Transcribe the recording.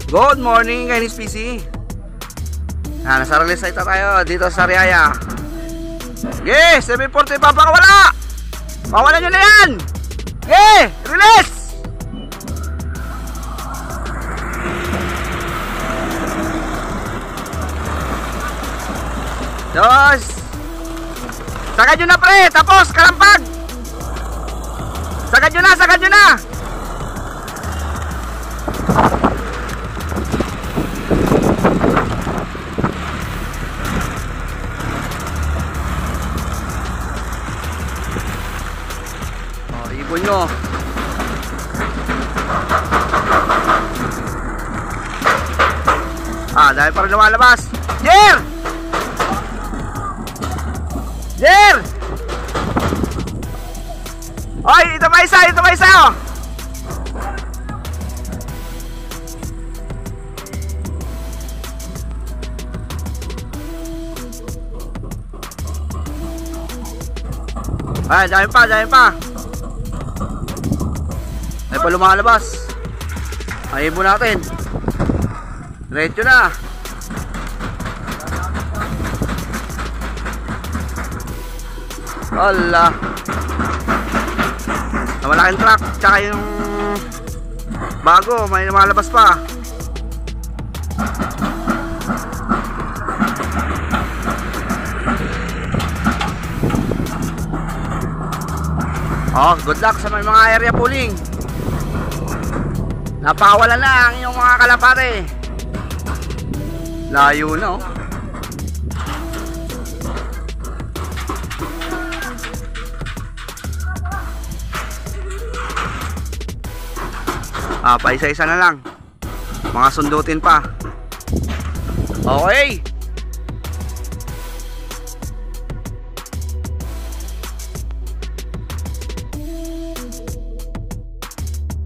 Good morning, Kainis PC. Nasa release site tayo dito sa Riaya. Yes, 740 papakawala. Pawalan nyo na yan. Release. Dos. Sagad nyo na pre, tapos kalampag. Sagad nyo na, sagad nyo na. Ibon nyo. Dahil pa rin lumalabas. Jer! Jer! Oy, ito pa isa, ito pa isa, oh. Dami pa, dami pa. Ay pa lumalabas. Ay ibon natin. Diretso na. Hala. Malaking truck. Tsaka yung bago. May lumalabas pa. Good luck sa mga area pooling. Napakawala na ang inyong mga kalapate. Layo na, oh. Paisa-isa na lang. Mga sundutin pa. Okay.